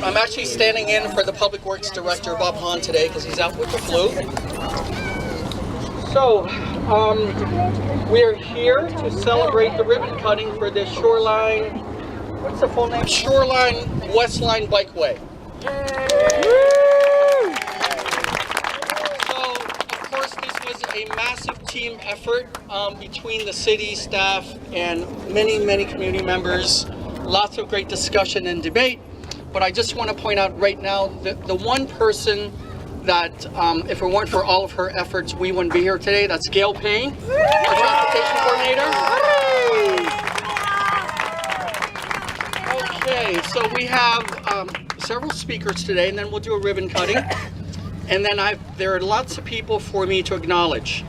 I'm actually standing in for the Public Works Director, Bob Hahn, today because he's out with the flu. So, we are here to celebrate the ribbon cutting for the Shoreline, what's the full name? Shoreline Westline Bikeway. So, of course, this was a massive team effort between the city staff and many community members. Lots of great discussion and debate. But I just want to point out right now that the one person that, if it weren't for all of her efforts, we wouldn't be here today, that's Gail Payne, our transportation coordinator. Okay, so we have several speakers today, and then we'll do a ribbon cutting. And then there are lots of people for me to acknowledge.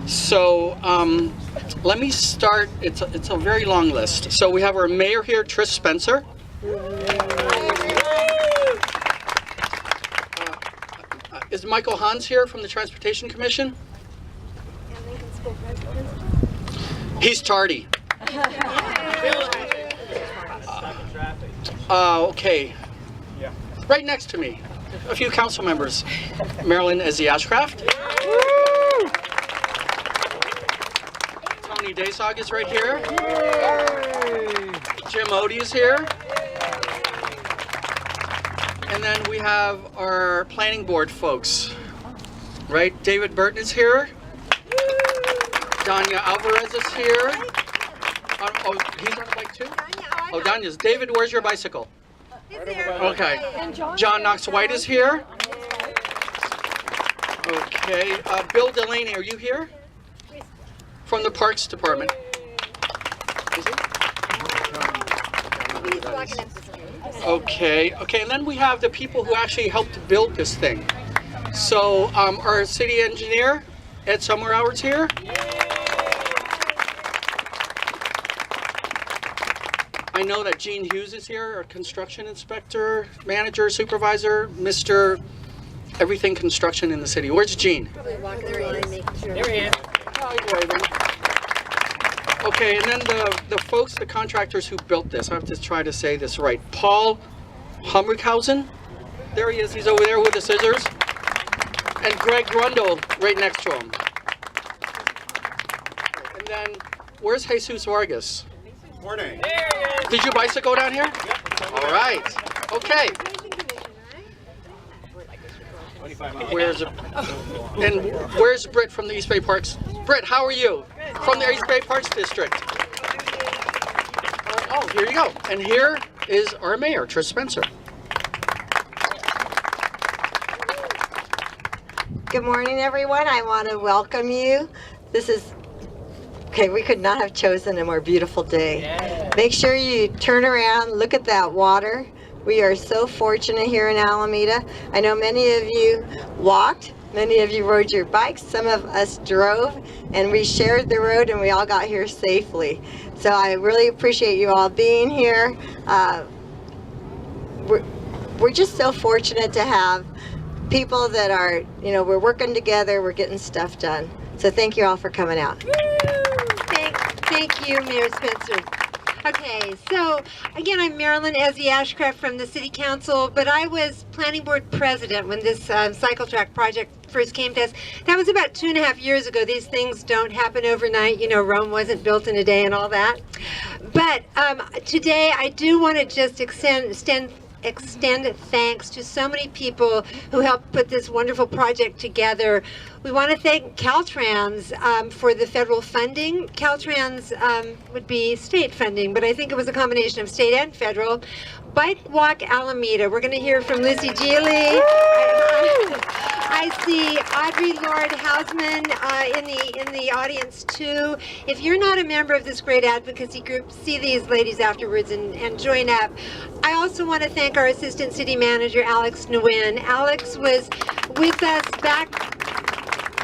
So let me start, it's a very long list. So we have our mayor here, Trish Spencer. Is Michael Hans here from the Transportation Commission? He's tardy. Okay. Right next to me, a few council members. Marilyn Ezzy-Ashcraft. Tony Dasog is right here. Jim Odie is here. And then we have our planning board folks, right? David Burton is here. Danya Alvarez is here. Oh, he's on a bike too? Oh, Danya's. David, where's your bicycle? Okay. John Knox White is here. Okay. Bill Delaney, are you here? From the Parks Department. Is he? Okay, and then we have the people who actually helped build this thing. So our city engineer, Ed Summerhour, is here. I know that Gene Hughes is here, our construction inspector, manager, supervisor, Mr. Everything Construction in the city. Where's Gene? There he is. Oh, he's waving. Okay, and then the folks, the contractors who built this, I have to try to say this right. Paul Humrichhausen, there he is, he's over there with the scissors. And Greg Rundle right next to him. And then, where's Jesus Vargas? Morning. Did you bicycle down here? Yep. All right, okay. Where's Britt from the East Bay Parks? Britt, how are you? From the East Bay Parks District. Oh, here you go. And here is our mayor, Trish Spencer. Good morning, everyone. I want to welcome you. We could not have chosen a more beautiful day. Yeah. Make sure you turn around, look at that water. We are so fortunate here in Alameda. I know many of you walked, many of you rode your bikes, some of us drove, and we shared the road and we all got here safely. So I really appreciate you all being here. We're just so fortunate to have people that are, we're working together, we're getting stuff done. So thank you all for coming out. Thank you, Mayor Spencer. Okay, so again, I'm Marilyn Ezzy-Ashcraft from the City Council, but I was Planning Board President when this cycle track project first came to us. That was about 2.5 years ago. These things don't happen overnight. Rome wasn't built in a day and all that. But today I do want to just extend thanks to so many people who helped put this wonderful project together. We want to thank Caltrans for the federal funding. Caltrans would be state funding, but I think it was a combination of state and federal. Bike Walk Alameda. We're going to hear from Lizzie Geely. I see Audrey Lord Hausman in the audience too. If you're not a member of this great advocacy group, see these ladies afterwards and join up. I also want to thank our Assistant City Manager, Alex Nguyen. Alex was with us back,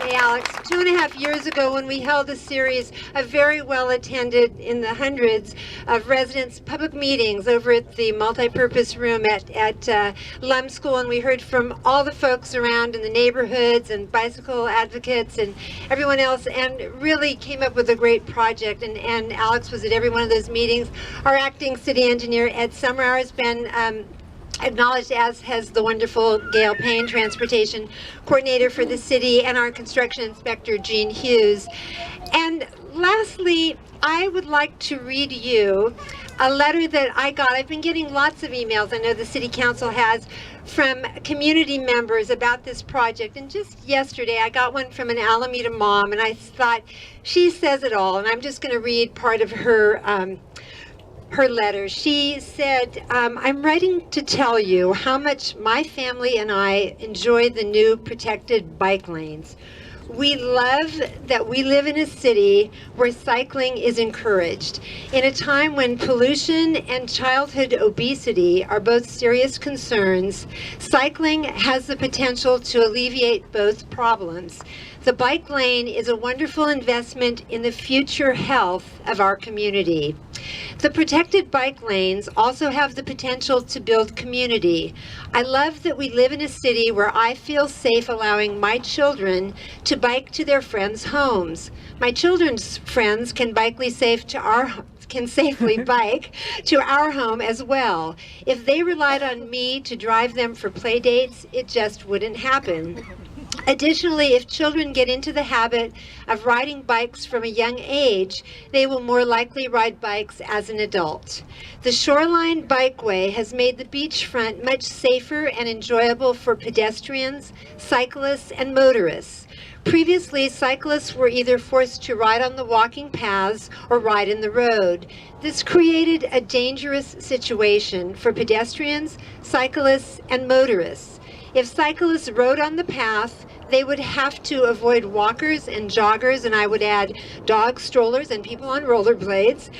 hey Alex, 2.5 years ago when we held a series of very well attended, in the hundreds of residents, public meetings over at the multi-purpose room at Lum School, and we heard from all the folks around in the neighborhoods and bicycle advocates and everyone else, and really came up with a great project, and Alex was at every one of those meetings. Our acting city engineer, Ed Summerhour, has been acknowledged, as has the wonderful Gail Payne, Transportation Coordinator for the city, and our Construction Inspector, Jean Hughes. And lastly, I would like to read you a letter that I got. I've been getting lots of emails, I know the City Council has, from community members about this project. And just yesterday, I got one from an Alameda mom, and I thought, she says it all. And I'm just going to read part of her letter. She said, I'm writing to tell you how much my family and I enjoy the new protected bike lanes. We love that we live in a city where cycling is encouraged. In a time when pollution and childhood obesity are both serious concerns, cycling has the potential to alleviate both problems. The bike lane is a wonderful investment in the future health of our community. The protected bike lanes also have the potential to build community. I love that we live in a city where I feel safe allowing my children to bike to their friends' homes. My children's friends can safely bike to our home as well. If they relied on me to drive them for play dates, it just wouldn't happen. Additionally, if children get into the habit of riding bikes from a young age, they will more likely ride bikes as an adult. The Shoreline Bikeway has made the beachfront much safer and enjoyable for pedestrians, cyclists, and motorists. Previously, cyclists were either forced to ride on the walking paths or ride in the road. This created a dangerous situation for pedestrians, cyclists, and motorists. If cyclists rode on the path, they would have to avoid walkers and joggers, and I would add dog strollers and people on rollerblades.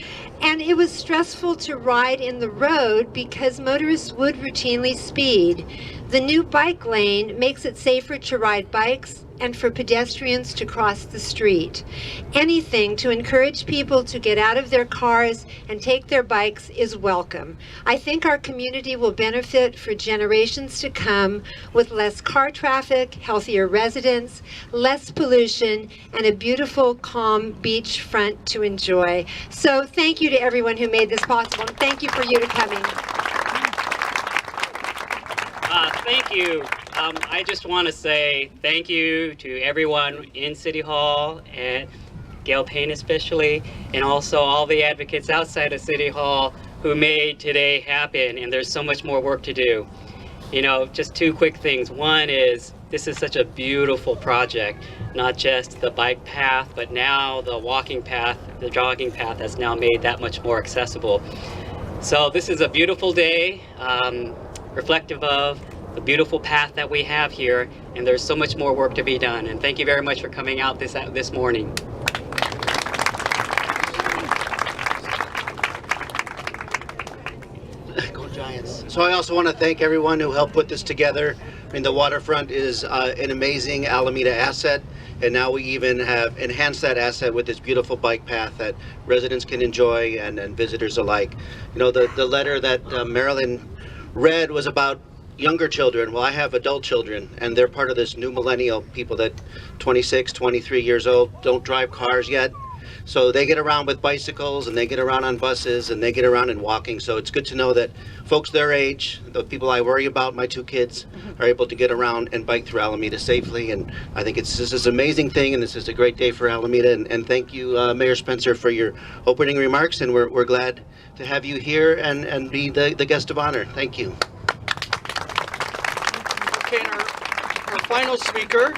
And it was stressful to ride in the road because motorists would routinely speed. The new bike lane makes it safer to ride bikes and for pedestrians to cross the street. Anything to encourage people to get out of their cars and take their bikes is welcome. I think our community will benefit for generations to come with less car traffic, healthier residents, less pollution, and a beautiful, calm beachfront to enjoy. So thank you to everyone who made this possible, and thank you for you to coming. Thank you. I just want to say thank you to everyone in City Hall, and Gail Payne especially, and also all the advocates outside of City Hall who made today happen, and there's so much more work to do. You know, just two quick things. One is, this is such a beautiful project, not just the bike path, but now the walking path, the jogging path has now made that much more accessible. So this is a beautiful day, reflective of the beautiful path that we have here, and there's so much more work to be done. And thank you very much for coming out this morning. Go Giants. So I also want to thank everyone who helped put this together. I mean, the waterfront is an amazing Alameda asset, and now we even have enhanced that asset with this beautiful bike path that residents can enjoy and visitors alike. You know, the letter that Marilyn read was about younger children. Well, I have adult children, and they're part of this new millennial people that 26, 23 years old, don't drive cars yet. So they get around with bicycles, and they get around on buses, and they get around in walking. So it's good to know that folks their age, the people I worry about, my two kids, are able to get around and bike through Alameda safely. And I think this is an amazing thing, and this is a great day for Alameda. And thank you, Mayor Spencer, for your opening remarks. And we're glad to have you here and be the guest of honor. Thank you. Okay, and our final speaker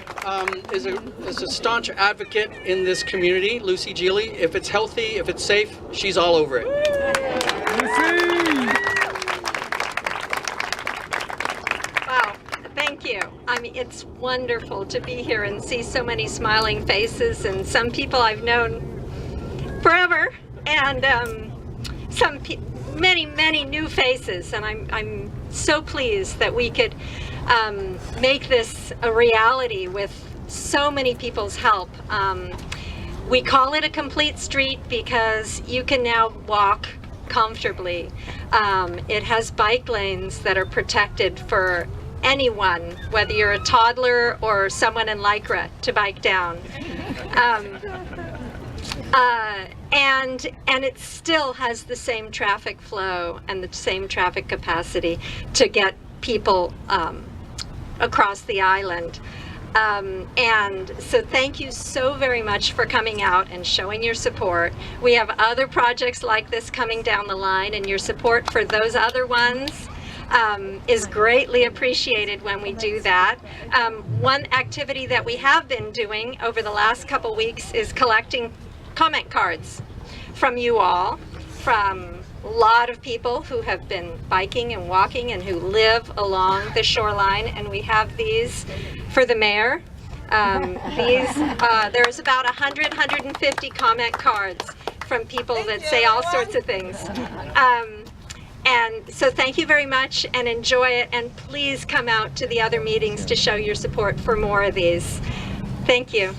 is a staunch advocate in this community, Lucy Geely. If it's healthy, if it's safe, she's all over it. Wow, thank you. I mean, it's wonderful to be here and see so many smiling faces, and some people I've known forever, and many new faces, and I'm so pleased that we could make this a reality with so many people's help. We call it a complete street because you can now walk comfortably. It has bike lanes that are protected for anyone, whether you're a toddler or someone in Lycra, to bike down. and it still has the same traffic flow and the same traffic capacity to get people across the island. And so thank you so very much for coming out and showing your support. We have other projects like this coming down the line, and your support for those other ones is greatly appreciated when we do that. One activity that we have been doing over the last couple weeks is collecting comment cards from you all, from a lot of people who have been biking and walking and who live along the shoreline, and we have these for the mayor. There's about 150 comment cards from people that say all sorts of things. And so thank you very much and enjoy it, and please come out to the other meetings to show your support for more of these. Thank you.